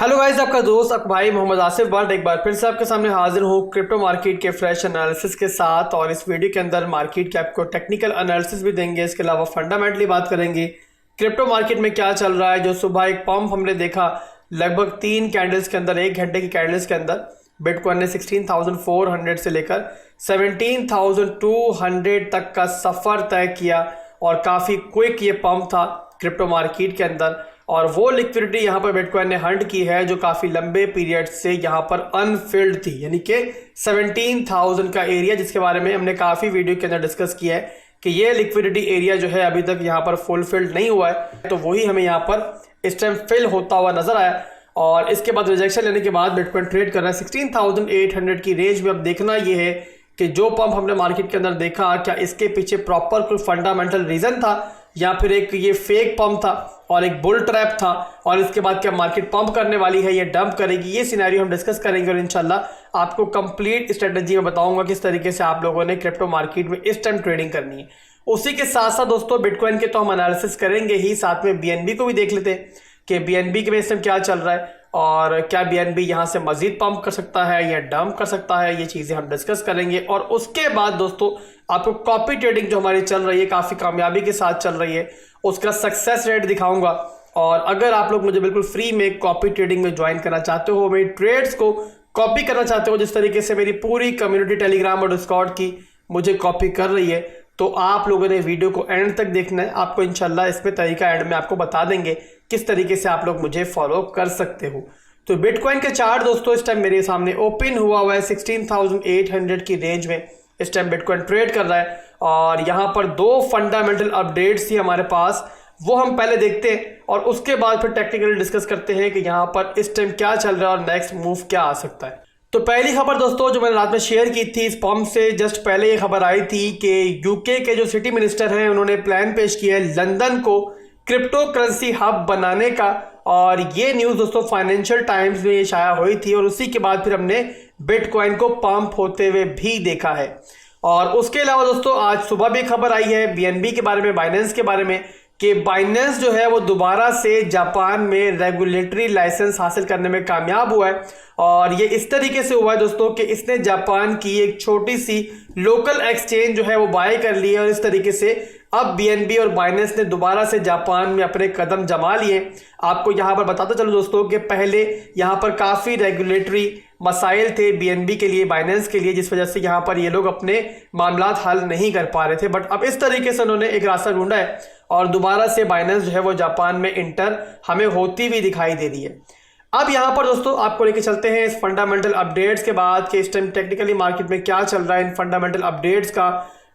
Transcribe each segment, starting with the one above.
Hello guys, आपका दोस्त आपका भाई मोहम्मद आसिफ बट एक बार फिर से आपके सामने हाजिर हूँ क्रिप्टो मार्केट के फ्रेश एनालिसिस के साथ। और इस वीडियो के अंदर मार्केट के आपको टेक्निकल एनालिसिस भी देंगे, इसके अलावा फंडामेंटली बात करेंगे क्रिप्टो मार्केट में क्या चल रहा है। जो सुबह एक पंप हमने देखा लगभग 3 कैंडल्स के अंदर, 1 घंटे की कैंडल्स के अंदर बिटकॉइन ने 16,400 से लेकर 17,200 तक का सफ़र तय किया और काफ़ी क्विक ये पंप था क्रिप्टो मार्केट के अंदर। और वो लिक्विडिटी यहाँ पर बिटकॉइन ने हंट की है जो काफ़ी लंबे पीरियड से यहाँ पर अनफिल्ड थी, यानी कि 17,000 का एरिया, जिसके बारे में हमने काफ़ी वीडियो के अंदर डिस्कस किया है कि ये लिक्विडिटी एरिया जो है अभी तक यहाँ पर फुलफिल्ड नहीं हुआ है। तो वही हमें यहाँ पर इस टाइम फिल होता हुआ नजर आया और इसके बाद रिजेक्शन लेने के बाद बिटकॉइन ट्रेड कर रहा है 16,800 की रेंज में। अब देखना ये है कि जो पंप हमने मार्केट के अंदर देखा, क्या इसके पीछे प्रॉपर कोई फंडामेंटल रीजन था या फिर एक ये फेक पंप था और एक बुल ट्रैप था, और इसके बाद क्या मार्केट पंप करने वाली है, ये डंप करेगी, ये सिनेरियो हम डिस्कस करेंगे। और इंशाल्लाह आपको कंप्लीट स्ट्रेटजी में बताऊंगा किस तरीके से आप लोगों ने क्रिप्टो मार्केट में इस टाइम ट्रेडिंग करनी है। उसी के साथ साथ दोस्तों बिटकॉइन के तो हम एनालिसिस करेंगे ही, साथ में बीएनबी को भी देख लेते हैं कि बीएनबी के में इस टाइम क्या चल रहा है और क्या बीएनबी यहाँ से मजीद पंप कर सकता है या डंप कर सकता है। ये चीज़ें हम डिस्कस करेंगे। और उसके बाद दोस्तों आपको कॉपी ट्रेडिंग जो हमारी चल रही है, काफ़ी कामयाबी के साथ चल रही है, उसका सक्सेस रेट दिखाऊंगा। और अगर आप लोग मुझे बिल्कुल फ्री में कॉपी ट्रेडिंग में ज्वाइन करना चाहते हो, मेरी ट्रेड्स को कॉपी करना चाहते हो, जिस तरीके से मेरी पूरी कम्युनिटी टेलीग्राम और डिस्कॉर्ड की मुझे कॉपी कर रही है, तो आप लोगों ने वीडियो को एंड तक देखना है। आपको इंशाल्लाह इसमें तरीका एंड में आपको बता देंगे किस तरीके से आप लोग मुझे फॉलो कर सकते हो। तो बिटकॉइन का चार्ट दोस्तों इस टाइम मेरे सामने ओपन हुआ है 16,800 की रेंज में। इस टाइम बिटकॉइन ट्रेड कर रहा है और यहाँ पर 2 फंडामेंटल अपडेट्स थी हमारे पास, वो हम पहले देखते हैं और उसके बाद फिर टेक्निकली डिस्कस करते हैं कि यहाँ पर इस टाइम क्या चल रहा है और नेक्स्ट मूव क्या आ सकता है। तो पहली खबर दोस्तों जो मैंने रात में शेयर की थी, इस पंप से जस्ट पहले ये खबर आई थी कि यूके के जो सिटी मिनिस्टर हैं उन्होंने प्लान पेश किया है लंदन को क्रिप्टो करेंसी हब बनाने का। और ये न्यूज़ दोस्तों फाइनेंशियल टाइम्स में शाया हुई थी और उसी के बाद फिर हमने बिटकॉइन को पंप होते हुए भी देखा है। और उसके अलावा दोस्तों आज सुबह भी खबर आई है बीएनबी के बारे में, बाइनेंस के बारे में, कि बाइनेंस जो है वो दोबारा से जापान में रेगुलेटरी लाइसेंस हासिल करने में कामयाब हुआ है। और ये इस तरीके से हुआ है दोस्तों कि इसने जापान की एक छोटी सी लोकल एक्सचेंज जो है वो बाय कर ली है और इस तरीके से अब बीएनबी और बाइनेंस ने दोबारा से जापान में अपने कदम जमा लिए। आपको यहाँ पर बताता चलो दोस्तों कि पहले यहाँ पर काफ़ी रेगुलेटरी मसाइल थे बीएनबी के लिए, बाइनेंस के लिए, जिस वजह से यहाँ पर ये लोग अपने मामलात हल नहीं कर पा रहे थे। बट अब इस तरीके से उन्होंने एक रास्ता ढूंढा है और दोबारा से बाइनेंस जो है वो जापान में इंटर हमें होती हुई दिखाई दे रही है। अब यहाँ पर दोस्तों आपको लेके चलते हैं इस फंडामेंटल अपडेट्स के बाद कि इस टाइम टेक्निकली मार्केट में क्या चल रहा है, इन फंडामेंटल अपडेट्स का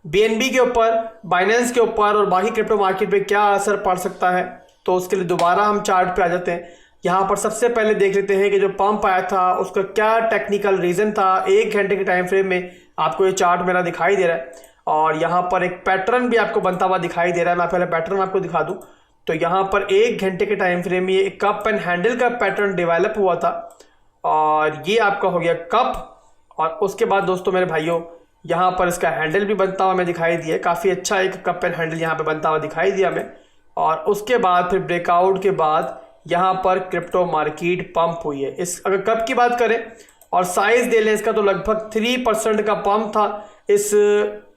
बीएनबी के ऊपर, बाइनेंस के ऊपर और बाकी क्रिप्टो मार्केट पे क्या असर पड़ सकता है। तो उसके लिए दोबारा हम चार्ट पे आ जाते हैं। यहाँ पर सबसे पहले देख लेते हैं कि जो पंप आया था उसका क्या टेक्निकल रीजन था। 1 घंटे के टाइम फ्रेम में आपको ये चार्ट मेरा दिखाई दे रहा है और यहाँ पर एक पैटर्न भी आपको बनता हुआ दिखाई दे रहा है। मैं पहले पैटर्न आपको दिखा दूँ तो यहाँ पर 1 घंटे के टाइम फ्रेम में ये कप एंड हैंडल का पैटर्न डेवलप हुआ था और ये आपका हो गया कप। और उसके बाद दोस्तों मेरे भाइयों यहाँ पर इसका हैंडल भी बनता हुआ हमें दिखाई दिया, काफ़ी अच्छा एक कप एंड हैंडल यहाँ पे बनता हुआ दिखाई दिया हमें। और उसके बाद फिर ब्रेकआउट के बाद यहाँ पर क्रिप्टो मार्केट पंप हुई है। इस अगर कप की बात करें और साइज दे लें इसका तो लगभग 3% का पंप था इस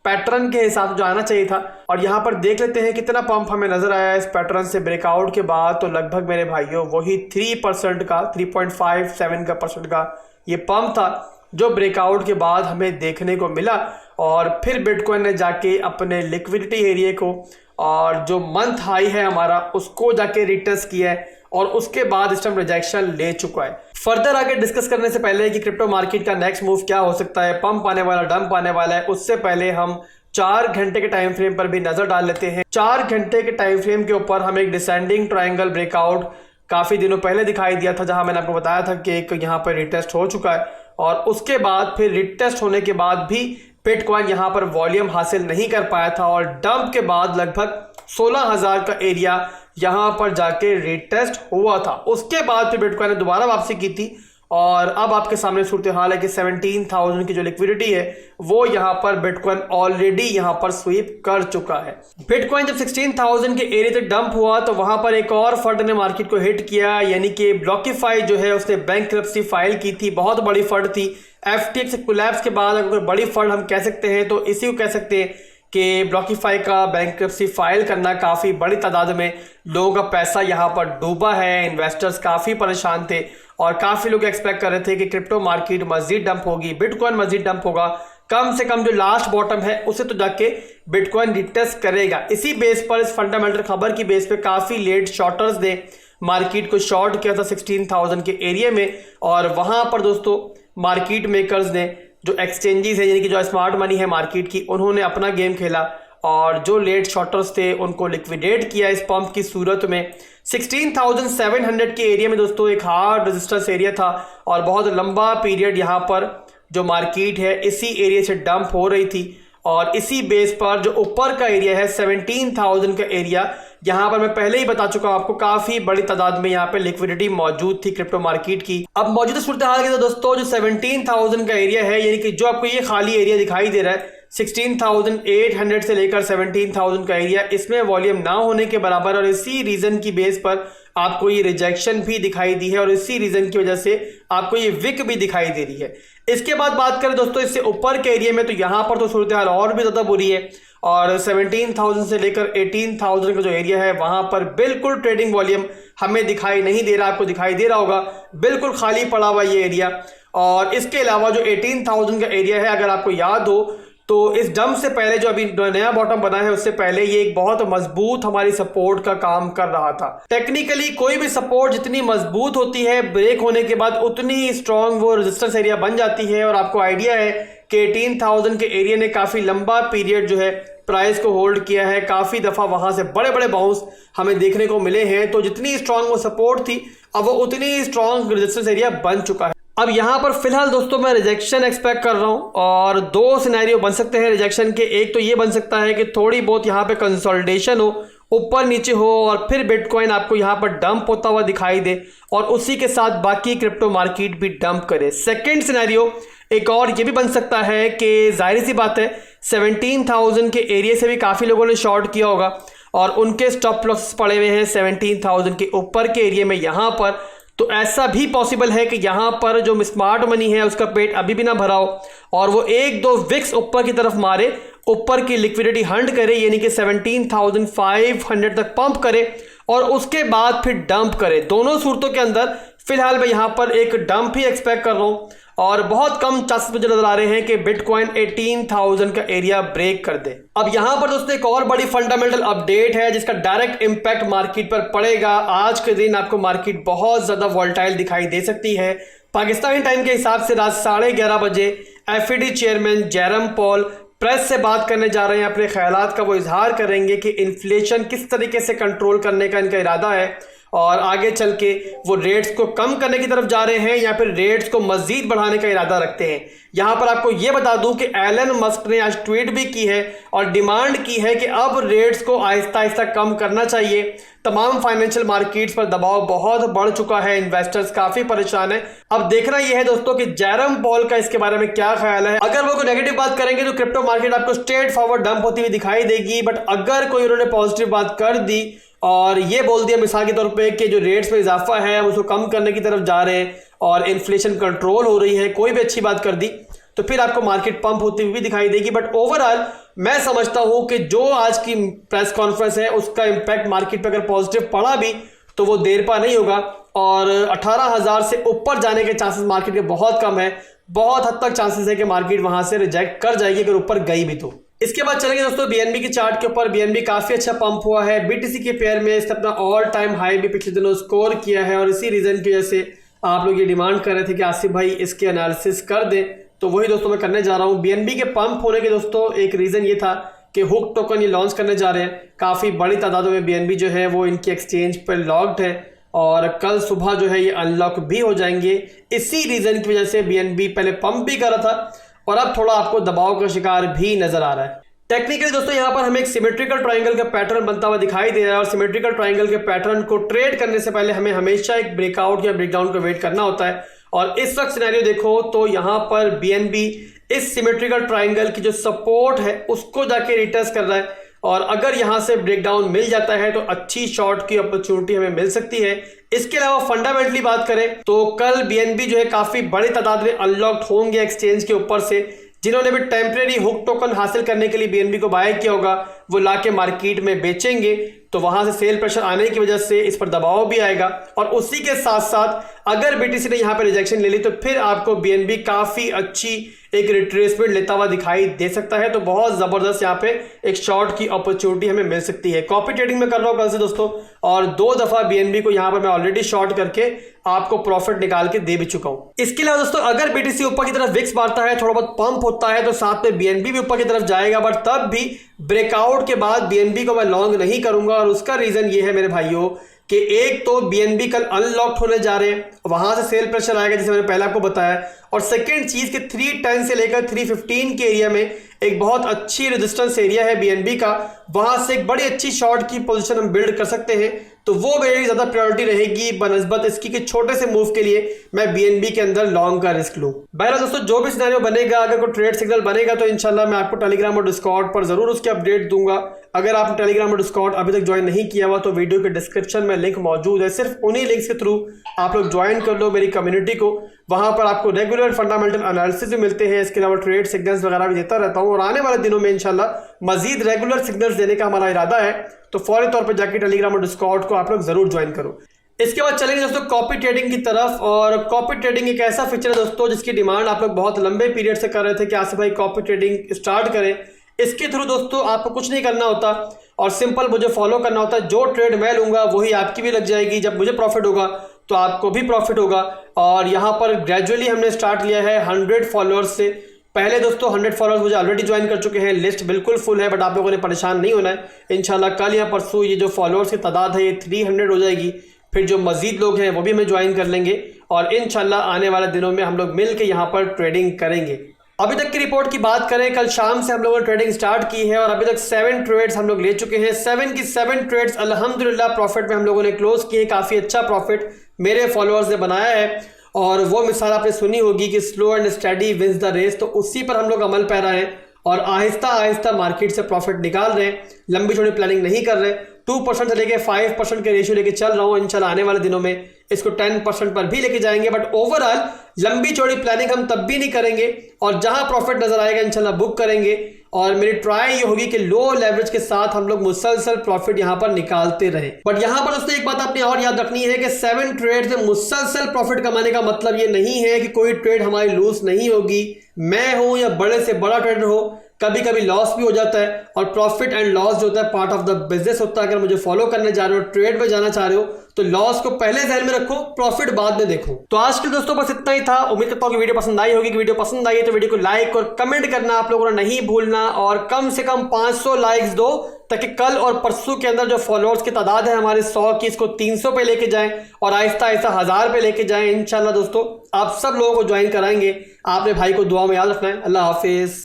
पैटर्न के हिसाब से जो आना चाहिए था। और यहाँ पर देख लेते हैं कितना पंप हमें नजर आया इस पैटर्न से ब्रेकआउट के बाद। तो लगभग मेरे भाइयों वही 3% का, 3.57% का ये पंप था जो ब्रेकआउट के बाद हमें देखने को मिला। और फिर बिटकॉइन ने जाके अपने लिक्विडिटी एरिया को और जो मंथ हाई है हमारा उसको जाके रिटेस्ट किया है और उसके बाद इस टाइम रिजेक्शन ले चुका है। फर्दर आगे डिस्कस करने से पहले कि क्रिप्टो मार्केट का नेक्स्ट मूव क्या हो सकता है, पंप आने वाला, डंप आने वाला है, उससे पहले हम 4 घंटे के टाइम फ्रेम पर भी नजर डाल लेते हैं। 4 घंटे के टाइम फ्रेम के ऊपर हमें एक डिसेंडिंग ट्रायंगल ब्रेकआउट काफी दिनों पहले दिखाई दिया था, जहां मैंने आपको बताया था कि एक यहाँ पर रिटेस्ट हो चुका है और उसके बाद फिर रिटेस्ट होने के बाद भी बिटकॉइन यहाँ पर वॉल्यूम हासिल नहीं कर पाया था और डंप के बाद लगभग 16,000 का एरिया यहाँ पर जाके रिटेस्ट हुआ था। उसके बाद फिर बिटकॉइन ने दोबारा वापसी की थी और अब आपके सामने सूरत हाल है कि 17,000 की जो लिक्विडिटी है वो यहाँ पर बिटकॉइन ऑलरेडी यहाँ पर स्वीप कर चुका है। बिटकॉइन जब 16,000 के एरिया तक डंप हुआ तो वहां पर एक और फंड ने मार्केट को हिट किया, यानी कि ब्लॉकिफाई जो है उसने बैंकरप्सी फाइल की थी। बहुत बड़ी फंड थी। FTX कोलैप्स के बाद अगर बड़ी फंड हम कह सकते हैं तो इसी को कह सकते हैं कि ब्लॉकिफाई का बैंकरप्सी फाइल करना, काफ़ी बड़ी तादाद में लोगों का पैसा यहाँ पर डूबा है। इन्वेस्टर्स काफ़ी परेशान थे और काफ़ी लोग एक्सपेक्ट कर रहे थे कि क्रिप्टो मार्केट मजीद डंप होगी, बिटकॉइन मजीद डंप होगा, कम से कम जो लास्ट बॉटम है उसे तो जाके बिटकॉइन रिटेस्ट करेगा। इसी बेस पर, इस फंडामेंटल खबर की बेस पे काफ़ी लेट शॉर्टर्स ने मार्केट को शॉर्ट किया था 16,000 के एरिया में, और वहाँ पर दोस्तों मार्केट मेकर्स ने, जो एक्सचेंजेस है यानी कि जो स्मार्ट मनी है मार्केट की, उन्होंने अपना गेम खेला और जो लेट शॉर्टर्स थे उनको लिक्विडेट किया इस पंप की सूरत में। 16,700 के एरिया में दोस्तों एक हार्ड रेजिस्टेंस एरिया था और बहुत लंबा पीरियड यहाँ पर जो मार्केट है इसी एरिया से डंप हो रही थी। और इसी बेस पर जो ऊपर का एरिया है 17,000 का एरिया, यहाँ पर मैं पहले ही बता चुका हूँ आपको, काफी बड़ी तादाद में यहाँ पे लिक्विडिटी मौजूद थी क्रिप्टो मार्केट की। अब मौजूदा सूरत हाल के तो दोस्तों जो 17,000 का एरिया है, यानी कि जो आपको ये खाली एरिया दिखाई दे रहा है 16,800 से लेकर 17,000 का एरिया, इसमें वॉल्यूम ना होने के बराबर, और इसी रीजन की बेस पर आपको ये रिजेक्शन भी दिखाई दी है और इसी रीजन की वजह से आपको ये विक भी दिखाई दे रही है। इसके बाद बात करें दोस्तों इससे ऊपर के एरिया में, तो यहाँ पर तो सूरत हाल और भी ज्यादा बुरी है और 17,000 से लेकर 18,000 का जो एरिया है वहां पर बिल्कुल ट्रेडिंग वॉल्यूम हमें दिखाई नहीं दे रहा। आपको दिखाई दे रहा होगा बिल्कुल खाली पड़ा हुआ ये एरिया। और इसके अलावा जो 18,000 का एरिया है, अगर आपको याद हो तो इस डंप से पहले जो अभी नया बॉटम बना है उससे पहले ये एक बहुत मजबूत हमारी सपोर्ट का काम कर रहा था। टेक्निकली कोई भी सपोर्ट जितनी मजबूत होती है, ब्रेक होने के बाद उतनी ही स्ट्रांग वो रेजिस्टेंस एरिया बन जाती है। और आपको आइडिया है कि 18,000 के एरिया ने काफी लंबा पीरियड जो है प्राइस को होल्ड किया है, काफी दफा वहां से बड़े बड़े बाउंस हमें देखने को मिले हैं। तो जितनी स्ट्रांग वो सपोर्ट थी अब वो उतनी ही स्ट्रांग रेजिस्टेंस एरिया बन चुका है। अब यहाँ पर फिलहाल दोस्तों मैं रिजेक्शन एक्सपेक्ट कर रहा हूँ और दो सिनेरियो बन सकते हैं रिजेक्शन के। एक तो ये बन सकता है कि थोड़ी बहुत यहाँ पे कंसोलिडेशन हो, ऊपर नीचे हो और फिर बिटकॉइन आपको यहाँ पर डंप होता हुआ दिखाई दे और उसी के साथ बाकी क्रिप्टो मार्केट भी डंप करे। सेकेंड सिनेरियो एक और ये भी बन सकता है कि जाहिर सी बात है 17,000 के एरिया से भी काफ़ी लोगों ने शॉर्ट किया होगा और उनके स्टॉप लॉस पड़े हुए हैं 17,000 के ऊपर के एरिया में यहाँ पर। तो ऐसा भी पॉसिबल है कि यहाँ पर जो स्मार्ट मनी है उसका पेट अभी भी ना भरा हो और वो एक दो विक्स ऊपर की तरफ मारे, ऊपर की लिक्विडिटी हंट करे, यानी कि 17,500 तक पंप करे और उसके बाद फिर डंप करे। दोनों सूरतों के अंदर फिलहाल मैं यहाँ पर एक डंप ही एक्सपेक्ट कर रहा हूँ और बहुत कम चांसेस मुझे नजर आ रहे हैं कि बिटकॉइन 18,000 का एरिया ब्रेक कर दे। अब यहाँ पर दोस्तों एक और बड़ी फंडामेंटल अपडेट है जिसका डायरेक्ट इंपैक्ट मार्केट पर पड़ेगा। आज के दिन आपको मार्केट बहुत ज्यादा वॉलेटाइल दिखाई दे सकती है। पाकिस्तानी टाइम के हिसाब से रात 11:30 बजे FED chairman Jeram Paul press से बात करने जा रहे हैं। अपने ख्यालात का वो इजहार करेंगे कि इन्फ्लेशन किस तरीके से कंट्रोल करने का इनका इरादा है और आगे चल के वो रेट्स को कम करने की तरफ जा रहे हैं या फिर रेट्स को मजीद बढ़ाने का इरादा रखते हैं। यहां पर आपको ये बता दूं कि एलन मस्क ने आज ट्वीट भी की है और डिमांड की है कि अब रेट्स को आहिस्ता आहिस्ता कम करना चाहिए। तमाम फाइनेंशियल मार्केट्स पर दबाव बहुत बढ़ चुका है, इन्वेस्टर्स काफी परेशान है। अब देखना यह है दोस्तों कि जेरम पॉल का इसके बारे में क्या ख्याल है। अगर वो कोई नेगेटिव बात करेंगे तो क्रिप्टो मार्केट आपको स्ट्रेट फॉरवर्ड डंप होती हुई दिखाई देगी, बट अगर कोई उन्होंने पॉजिटिव बात कर दी और ये बोल दिया मिसाल के तौर पे कि जो रेट्स में इजाफा है हम उसको कम करने की तरफ जा रहे हैं और इन्फ्लेशन कंट्रोल हो रही है, कोई भी अच्छी बात कर दी तो फिर आपको मार्केट पंप होती हुई भी दिखाई देगी। बट ओवरऑल मैं समझता हूं कि जो आज की प्रेस कॉन्फ्रेंस है उसका इंपैक्ट मार्केट पर अगर पॉजिटिव पड़ा भी तो वो देर पा नहीं होगा और 18,000 से ऊपर जाने के चांसेस मार्केट के बहुत कम है। बहुत हद तक चांसेस है कि मार्केट वहां से रिजेक्ट कर जाएगी अगर ऊपर गई भी तो। इसके बाद चलेंगे दोस्तों BNB के चार्ट के ऊपर। BNB काफी अच्छा पंप हुआ है। BTC के पेयर में इसने अपना ऑल टाइम हाई भी पिछले दिनों स्कोर किया है और इसी रीजन की वजह से आप लोग ये डिमांड कर रहे थे कि आसिफ भाई इसके एनालिसिस कर दें, तो वही दोस्तों मैं करने जा रहा हूँ। BNB के पंप होने के दोस्तों एक रीजन ये था कि हुक टोकन ये लॉन्च करने जा रहे हैं। काफी बड़ी तादादों में BNB जो है वो इनकी एक्सचेंज पर लॉक्ड है और कल सुबह जो है ये अनलॉक भी हो जाएंगे। इसी रीजन की वजह से BNB पहले पंप भी कर रहा था और अब थोड़ा आपको दबाव का शिकार भी नजर आ रहा है। टेक्निकली दोस्तों यहाँ पर हमें एक सिमेट्रिकल ट्रायंगल का पैटर्न बनता हुआ दिखाई दे रहा है और सिमेट्रिकल ट्रायंगल के पैटर्न को ट्रेड करने से पहले हमें हमेशा एक ब्रेकआउट या ब्रेकडाउन का वेट करना होता है और इस वक्त सिनेरियो देखो तो यहाँ पर बीएनबी इस सिमेट्रिकल ट्राइंगल की जो सपोर्ट है उसको जाके रिटेस्ट कर रहा है, और अगर यहां से ब्रेकडाउन मिल जाता है तो अच्छी शॉर्ट की अपॉर्चुनिटी हमें मिल सकती है। इसके अलावा फंडामेंटली बात करें तो कल बीएनबी जो है काफी बड़ी तादाद में अनलॉक्ड होंगे एक्सचेंज के ऊपर से। जिन्होंने भी टेम्परेरी हुक टोकन हासिल करने के लिए बीएनबी को बाय किया होगा वो लाके मार्केट में बेचेंगे, तो वहां से सेल प्रेशर आने की वजह से इस पर दबाव भी आएगा। और उसी के साथ साथ अगर बीटीसी ने यहां पे रिजेक्शन ले ली तो फिर आपको बीएनबी काफी अच्छी एक रिट्रेसमेंट लेता हुआ दिखाई दे सकता है। तो बहुत जबरदस्त यहाँ पे एक शॉर्ट की अपॉर्चुनिटी हमें मिल सकती है। कॉपी ट्रेडिंग में कर रहा हूं कल से दोस्तों, और 2 दफा बीएनबी को यहां पर मैं ऑलरेडी शॉर्ट करके आपको प्रॉफिट निकाल के दे भी चुका हूं। इसके अलावा दोस्तों अगर बीटीसी ऊपर की तरफ विक्स मारता है, थोड़ा बहुत पंप होता है, तो साथ में बीएनबी भी ऊपर की तरफ जाएगा, बट तब भी ब्रेकआउट के बाद बीएनबी को मैं लॉन्ग नहीं करूंगा। और उसका रीजन ये है मेरे भाइयों कि एक तो बीएनबी कल अनलॉक्ड होने जा रहे हैं, वहां से सेल प्रेशर आएगा जैसे मैंने पहले आपको बताया, और सेकंड चीज कि 310 से लेकर 315 के एरिया में एक बहुत अच्छी रेजिस्टेंस एरिया है बीएनबी का, वहां से एक बड़ी अच्छी शॉर्ट की पोजीशन हम बिल्ड कर सकते हैं। तो वो मेरी ज्यादा प्रायोरिटी रहेगी बनस्बत इसकी कि छोटे से मूव के लिए मैं बीएनबी के अंदर लॉन्ग का रिस्क लूं। बहरहाल दोस्तों जो भी सिनेरियो बनेगा, अगर कोई ट्रेड सिग्नल बनेगा तो इंशाल्लाह मैं आपको टेलीग्राम और डिस्कॉर्ड पर जरूर उसकी अपडेट दूंगा। अगर आपने टेलीग्राम और डिस्कॉर्ड अभी तक ज्वाइन नहीं किया हुआ तो वीडियो के डिस्क्रिप्शन में लिंक मौजूद है, सिर्फ उन्हीं लिंक्स के थ्रू आप लोग ज्वाइन कर लो मेरी कम्युनिटी को। वहां पर आपको रेगुलर फंडामेंटल एनालिसिस भी मिलते हैं, इसके अलावा ट्रेड सिग्नल्स वगैरह भी देता रहता हूं, और आने वाले दिनों में इंशाल्लाह मजीद रेगुलर सिग्नल्स देने का हमारा इरादा है। तो फौरी तौर पर जाके टेलीग्राम और डिस्कॉर्ड को आप लोग जरूर ज्वाइन करो। इसके बाद चलेंगे दोस्तों कॉपी ट्रेडिंग की तरफ। और कॉपी ट्रेडिंग एक ऐसा फीचर है दोस्तों जिसकी डिमांड आप लोग बहुत लंबे पीरियड से कर रहे थे कि आसिफ भाई कॉपी ट्रेडिंग स्टार्ट करें। इसके थ्रू दोस्तों आपको कुछ नहीं करना होता और सिंपल मुझे फॉलो करना होता है। जो ट्रेड मैं लूंगा वही आपकी भी लग जाएगी, जब मुझे प्रॉफिट होगा तो आपको भी प्रॉफिट होगा। और यहाँ पर ग्रेजुअली हमने स्टार्ट लिया है 100 फॉलोअर्स से। पहले दोस्तों 100 फॉलोअर्स मुझे ऑलरेडी ज्वाइन कर चुके हैं, लिस्ट बिल्कुल फुल है, बट आप लोगों ने परेशान नहीं होना है। इंशाल्लाह कल या परसों ये जो फॉलोअर्स की तादाद है ये 300 हो जाएगी, फिर जो मजीद लोग हैं वो भी हमें ज्वाइन कर लेंगे, और इंशाल्लाह आने वाले दिनों में हम लोग मिल के यहाँ पर ट्रेडिंग करेंगे। अभी तक की रिपोर्ट की बात करें, कल शाम से हम लोगों ने ट्रेडिंग स्टार्ट की है और अभी तक 7 ट्रेड्स हम लोग ले चुके हैं। 7 की 7 ट्रेड्स अल्हम्दुलिल्लाह प्रॉफिट में हम लोगों ने क्लोज किए। काफ़ी अच्छा प्रॉफिट मेरे फॉलोअर्स ने बनाया है, और वो मिसाल आपने सुनी होगी कि slow and steady wins the race, तो उसी पर हम लोग अमल पैरा हैं और आहिस्ता आहिस्ता मार्केट से प्रॉफिट निकाल रहे हैं। लंबी छोटी प्लानिंग नहीं कर रहे। 2% से लेके 5% के रेशियो लेके चल रहा हूँ। इंशाल्लाह आने वाले दिनों में इसको 10% पर भी लेके जाएंगे, बट ओवरऑल लंबी चौड़ी प्लानिंग हम तब भी नहीं करेंगे, और जहां प्रॉफिट नजर आएगा इंशाल्लाह बुक करेंगे। और मेरी ट्राई ये होगी कि लो लेवरेज के साथ हम लोग मुसलसल प्रॉफिट यहां पर निकालते रहे। बट यहां पर दोस्तों एक बात आपने और याद रखनी है कि 7 ट्रेड से मुसलसल प्रॉफिट कमाने का मतलब ये नहीं है कि कोई ट्रेड हमारी लूज नहीं होगी। मैं हूं या बड़े से बड़ा ट्रेडर हो, कभी कभी लॉस भी हो जाता है, और प्रॉफिट एंड लॉस जो होता है पार्ट ऑफ द बिजनेस होता है। अगर मुझे फॉलो करने जा रहे हो, ट्रेड में जाना चाह रहे हो, तो लॉस को पहले ध्यान में रखो, प्रॉफिट बाद में देखो। तो आज के दोस्तों बस इतना ही था। उम्मीद करता हूं कि वीडियो पसंद आई होगी। कि वीडियो पसंद आई है तो वीडियो को लाइक और कमेंट करना आप लोगों ने नहीं भूलना, और कम से कम 500 लाइक्स दो, ताकि कल और परसों के अंदर जो फॉलोअर्स की तादाद है हमारे 100 की, इसको 300 पे लेके जाएं और आहिस्ता आहिस्ता 1000 पे लेके जाएं। इंशाल्लाह दोस्तों आप सब लोगों को ज्वाइन कराएंगे। आपने भाई को दुआ में याद रखना है। अल्लाह हाफिज।